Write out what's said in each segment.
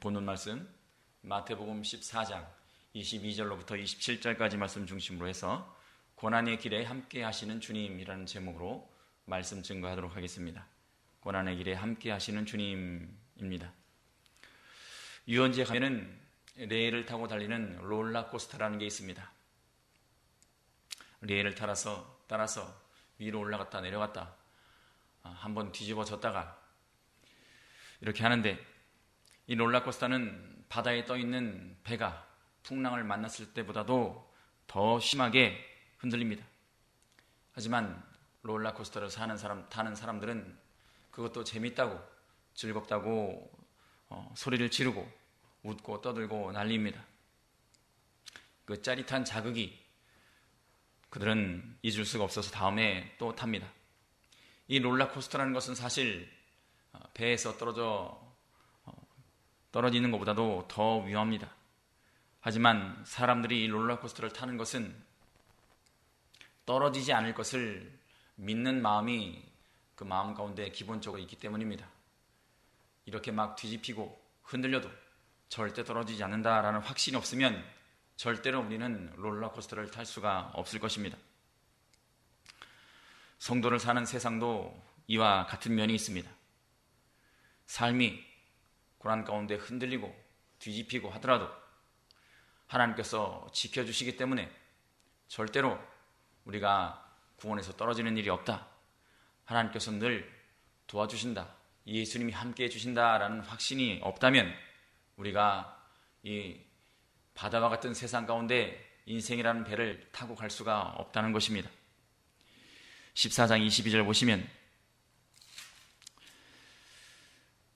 본문 말씀 마태복음 14장 22절로부터 27절까지 말씀 중심으로 해서 고난의 길에 함께 하시는 주님이라는 제목으로 말씀 증거하도록 하겠습니다. 고난의 길에 함께 하시는 주님입니다. 유원지에 가면은 레일을 타고 달리는 롤러코스터라는 게 있습니다. 레일을 따라서 위로 올라갔다 내려갔다 한번 뒤집어졌다가 이렇게 하는데, 이 롤러코스터는 바다에 떠있는 배가 풍랑을 만났을 때보다도 더 심하게 흔들립니다. 하지만 롤러코스터를 타는 사람들은 그것도 재밌다고 즐겁다고 소리를 지르고 웃고 떠들고 난립니다. 그 짜릿한 자극이 그들은 잊을 수가 없어서 다음에 또 탑니다. 이 롤러코스터라는 것은 사실 배에서 떨어지는 것보다도 더 위험합니다. 하지만 사람들이 이 롤러코스터를 타는 것은 떨어지지 않을 것을 믿는 마음이 그 마음 가운데 기본적으로 있기 때문입니다. 이렇게 막 뒤집히고 흔들려도 절대 떨어지지 않는다라는 확신이 없으면 절대로 우리는 롤러코스터를 탈 수가 없을 것입니다. 성도를 사는 세상도 이와 같은 면이 있습니다. 삶이 고난 가운데 흔들리고 뒤집히고 하더라도 하나님께서 지켜주시기 때문에 절대로 우리가 구원에서 떨어지는 일이 없다, 하나님께서 늘 도와주신다, 예수님이 함께해 주신다라는 확신이 없다면 우리가 이 바다와 같은 세상 가운데 인생이라는 배를 타고 갈 수가 없다는 것입니다. 14장 22절 보시면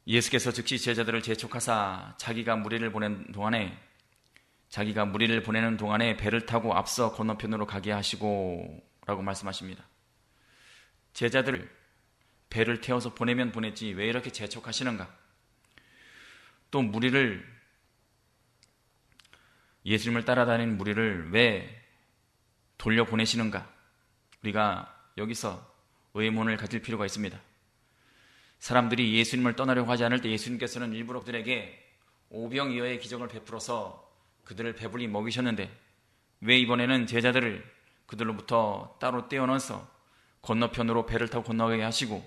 예수께서 즉시 제자들을 재촉하사 자기가 무리를 보내는 동안에 배를 타고 앞서 건너편으로 가게 하시고 라고 말씀하십니다. 제자들을 배를 태워서 보내면 보냈지 왜 이렇게 재촉하시는가? 또 예수님을 따라다니는 무리를 왜 돌려보내시는가? 우리가 여기서 의문을 가질 필요가 있습니다. 사람들이 예수님을 떠나려고 하지 않을 때 예수님께서는 일부러 그들에게 오병이어의 기적을 베풀어서 그들을 배불리 먹이셨는데 왜 이번에는 제자들을 그들로부터 따로 떼어넣어서 건너편으로 배를 타고 건너가게 하시고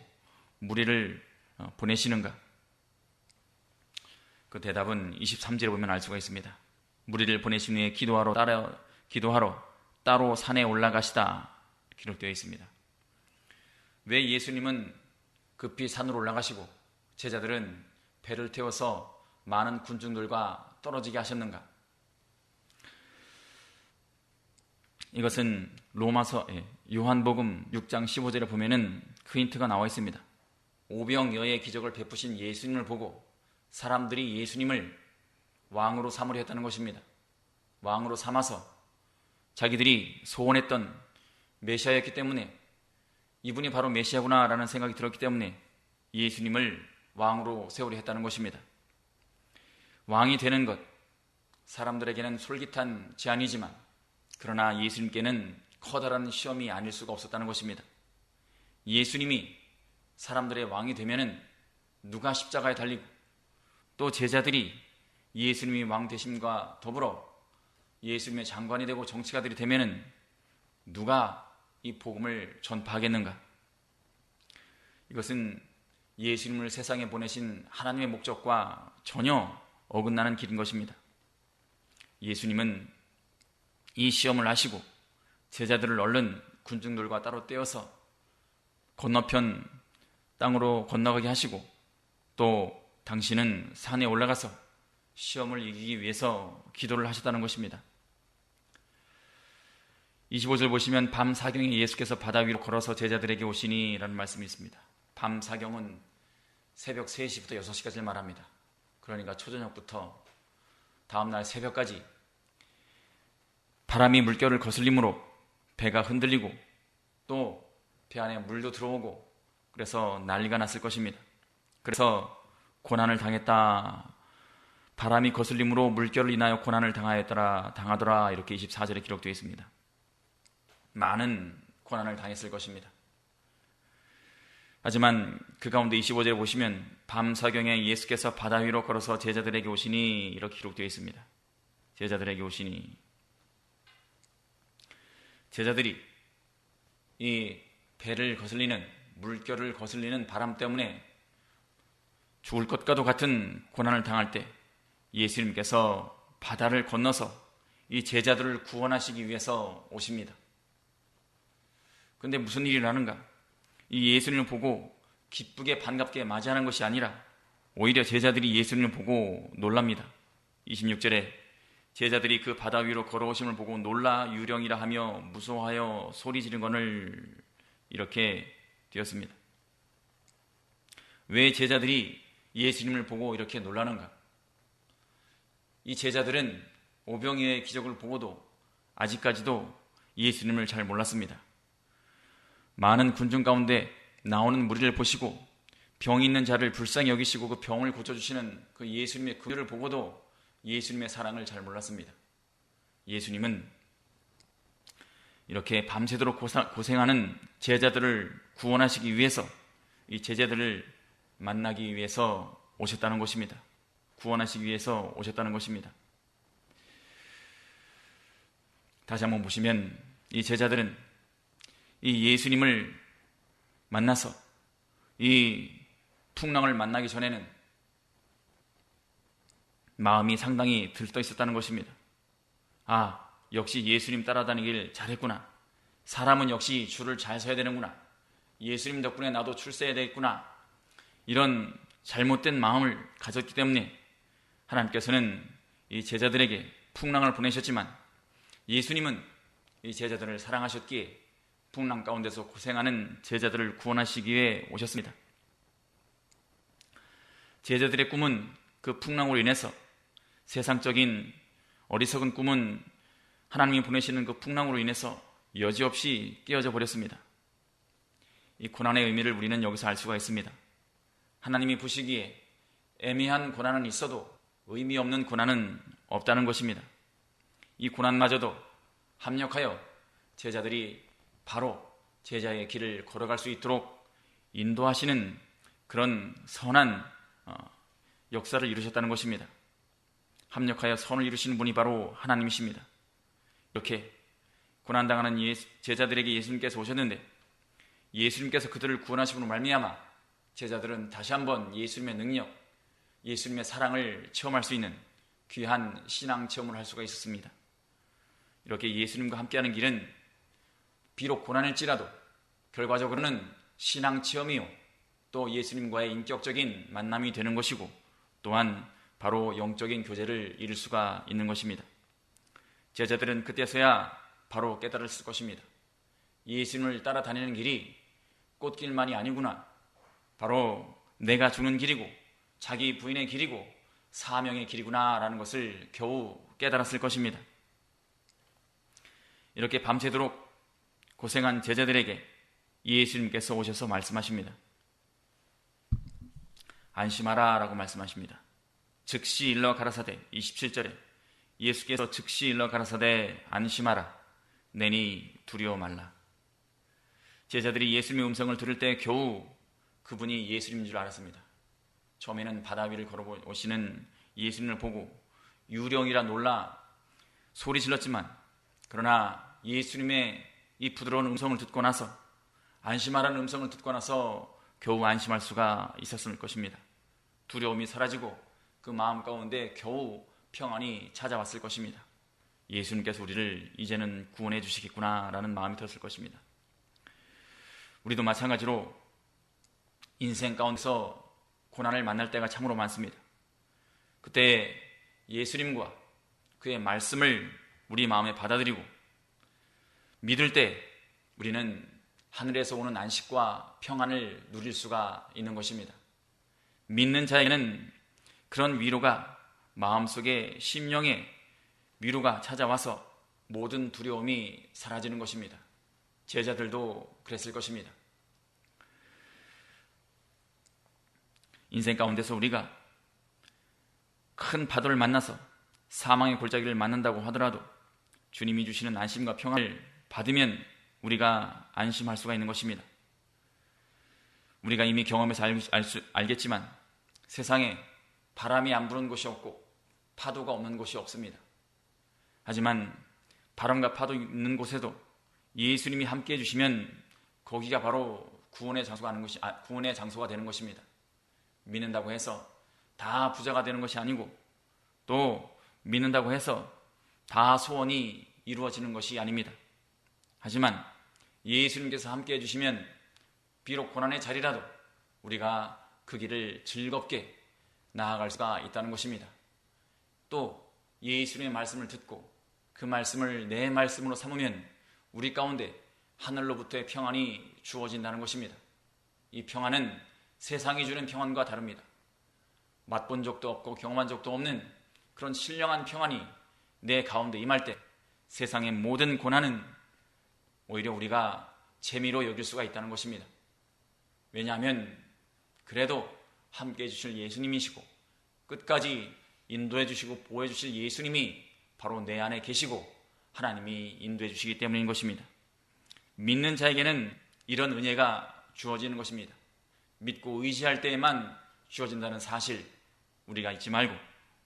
무리를 보내시는가? 그 대답은 23절에 보면 알 수가 있습니다. 무리를 보내신 후에 기도하러 따로 산에 올라가시다 기록되어 있습니다. 왜 예수님은 급히 산으로 올라가시고 제자들은 배를 태워서 많은 군중들과 떨어지게 하셨는가? 이것은 요한복음 6장 15절에 보면은 그 힌트가 나와 있습니다. 오병이어의 기적을 베푸신 예수님을 보고 사람들이 예수님을 왕으로 삼으려 했다는 것입니다. 왕으로 삼아서 자기들이 소원했던 메시아였기 때문에 이분이 바로 메시아구나 라는 생각이 들었기 때문에 예수님을 왕으로 세우려 했다는 것입니다. 왕이 되는 것, 사람들에게는 솔깃한 제안이지만 그러나 예수님께는 커다란 시험이 아닐 수가 없었다는 것입니다. 예수님이 사람들의 왕이 되면은 누가 십자가에 달리고 또 제자들이 예수님이 왕 되심과 더불어 예수님의 장관이 되고 정치가들이 되면은 누가 이 복음을 전파하겠는가? 이것은 예수님을 세상에 보내신 하나님의 목적과 전혀 어긋나는 길인 것입니다. 예수님은 이 시험을 하시고 제자들을 얼른 군중들과 따로 떼어서 건너편 땅으로 건너가게 하시고 또 당신은 산에 올라가서 시험을 이기기 위해서 기도를 하셨다는 것입니다. 25절 보시면 밤 사경에 예수께서 바다 위로 걸어서 제자들에게 오시니 라는 말씀이 있습니다. 밤 사경은 새벽 3시부터 6시까지를 말합니다. 그러니까 초저녁부터 다음날 새벽까지 바람이 물결을 거슬림으로 배가 흔들리고 또 배 안에 물도 들어오고 그래서 난리가 났을 것입니다. 그래서 고난을 당했다, 바람이 거슬림으로 물결을 인하여 고난을 당하더라 이렇게 24절에 기록되어 있습니다. 많은 고난을 당했을 것입니다. 하지만 그 가운데 25절에 보시면 밤사경에 예수께서 바다 위로 걸어서 제자들에게 오시니 이렇게 기록되어 있습니다. 제자들에게 오시니, 제자들이 이 배를 거슬리는, 물결을 거슬리는 바람 때문에 죽을 것과도 같은 고난을 당할 때 예수님께서 바다를 건너서 이 제자들을 구원하시기 위해서 오십니다. 그런데 무슨 일이 일어나는가? 이 예수님을 보고 기쁘게 반갑게 맞이하는 것이 아니라 오히려 제자들이 예수님을 보고 놀랍니다. 26절에 제자들이 그 바다 위로 걸어오심을 보고 놀라 유령이라 하며 무서워하여 소리 지르거늘 이렇게 되었습니다. 왜 제자들이 예수님을 보고 이렇게 놀라는가? 이 제자들은 오병이어의 기적을 보고도 아직까지도 예수님을 잘 몰랐습니다. 많은 군중 가운데 나오는 무리를 보시고 병이 있는 자를 불쌍히 여기시고 그 병을 고쳐주시는 그 예수님의 그 일을 보고도 예수님의 사랑을 잘 몰랐습니다. 예수님은 이렇게 밤새도록 고생하는 제자들을 구원하시기 위해서 이 제자들을 만나기 위해서 오셨다는 것입니다. 구원하시기 위해서 오셨다는 것입니다. 다시 한번 보시면 이 제자들은 이 예수님을 만나서 이 풍랑을 만나기 전에는 마음이 상당히 들떠 있었다는 것입니다. 아, 역시 예수님 따라다니길 잘했구나. 사람은 역시 줄을 잘 서야 되는구나. 예수님 덕분에 나도 줄 서야 되겠구나. 이런 잘못된 마음을 가졌기 때문에 하나님께서는 이 제자들에게 풍랑을 보내셨지만 예수님은 이 제자들을 사랑하셨기에 풍랑 가운데서 고생하는 제자들을 구원하시기 위해 오셨습니다. 제자들의 꿈은 그 풍랑으로 인해서 세상적인 어리석은 꿈은 하나님이 보내시는 그 풍랑으로 인해서 여지없이 깨어져 버렸습니다. 이 고난의 의미를 우리는 여기서 알 수가 있습니다. 하나님이 보시기에 애매한 고난은 있어도 의미 없는 고난은 없다는 것입니다. 이 고난마저도 합력하여 제자들이 바로 제자의 길을 걸어갈 수 있도록 인도하시는 그런 선한 역사를 이루셨다는 것입니다. 합력하여 선을 이루시는 분이 바로 하나님이십니다. 이렇게 고난당하는 제자들에게 예수님께서 오셨는데 예수님께서 그들을 구원하심으로 말미암아 제자들은 다시 한번 예수님의 능력, 예수님의 사랑을 체험할 수 있는 귀한 신앙 체험을 할 수가 있었습니다. 이렇게 예수님과 함께하는 길은 비록 고난일지라도 결과적으로는 신앙 체험이요 또 예수님과의 인격적인 만남이 되는 것이고 또한 바로 영적인 교제를 이룰 수가 있는 것입니다. 제자들은 그때서야 바로 깨달았을 것입니다. 예수님을 따라다니는 길이 꽃길만이 아니구나. 바로 내가 주는 길이고 자기 부인의 길이고 사명의 길이구나 라는 것을 겨우 깨달았을 것입니다. 이렇게 밤새도록 고생한 제자들에게 예수님께서 오셔서 말씀하십니다. 안심하라 라고 말씀하십니다. 즉시 일러 가라사대 27절에 예수께서 즉시 일러 가라사대 안심하라 내니 두려워 말라. 제자들이 예수님의 음성을 들을 때 겨우 그분이 예수님인 줄 알았습니다. 처음에는 바다 위를 걸어오시는 예수님을 보고 유령이라 놀라 소리 질렀지만 그러나 예수님의 이 부드러운 음성을 듣고 나서 안심하라는 음성을 듣고 나서 겨우 안심할 수가 있었을 것입니다. 두려움이 사라지고 그 마음 가운데 겨우 평안이 찾아왔을 것입니다. 예수님께서 우리를 이제는 구원해 주시겠구나 라는 마음이 들었을 것입니다. 우리도 마찬가지로 인생 가운데서 고난을 만날 때가 참으로 많습니다. 그때 예수님과 그의 말씀을 우리 마음에 받아들이고 믿을 때 우리는 하늘에서 오는 안식과 평안을 누릴 수가 있는 것입니다. 믿는 자에게는 그런 위로가 마음속에 심령에 위로가 찾아와서 모든 두려움이 사라지는 것입니다. 제자들도 그랬을 것입니다. 인생 가운데서 우리가 큰 파도를 만나서 사망의 골짜기를 만난다고 하더라도 주님이 주시는 안심과 평안을 받으면 우리가 안심할 수가 있는 것입니다. 우리가 이미 경험해서 알겠지만 세상에 바람이 안 부는 곳이 없고 파도가 없는 곳이 없습니다. 하지만 바람과 파도 있는 곳에도 예수님이 함께해 주시면 거기가 바로 구원의 장소가 되는 것입니다. 믿는다고 해서 다 부자가 되는 것이 아니고, 또 믿는다고 해서 다 소원이 이루어지는 것이 아닙니다. 하지만 예수님께서 함께해 주시면 비록 고난의 자리라도 우리가 그 길을 즐겁게 나아갈 수가 있다는 것입니다. 또 예수님의 말씀을 듣고 그 말씀을 내 말씀으로 삼으면 우리 가운데 하늘로부터의 평안이 주어진다는 것입니다. 이 평안은 세상이 주는 평안과 다릅니다. 맛본 적도 없고 경험한 적도 없는 그런 신령한 평안이 내 가운데 임할 때 세상의 모든 고난은 오히려 우리가 재미로 여길 수가 있다는 것입니다. 왜냐하면 그래도 함께해 주실 예수님이시고 끝까지 인도해 주시고 보호해 주실 예수님이 바로 내 안에 계시고 하나님이 인도해 주시기 때문인 것입니다. 믿는 자에게는 이런 은혜가 주어지는 것입니다. 믿고 의지할 때에만 주어진다는 사실 우리가 잊지 말고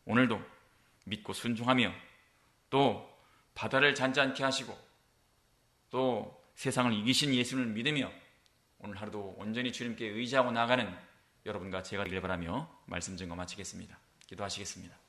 오늘도 믿고 순종하며 또 바다를 잔잔케 하시고 또 세상을 이기신 예수님을 믿으며 오늘 하루도 온전히 주님께 의지하고 나아가는 여러분과 제가 되길 바라며 말씀 증거 마치겠습니다. 기도하시겠습니다.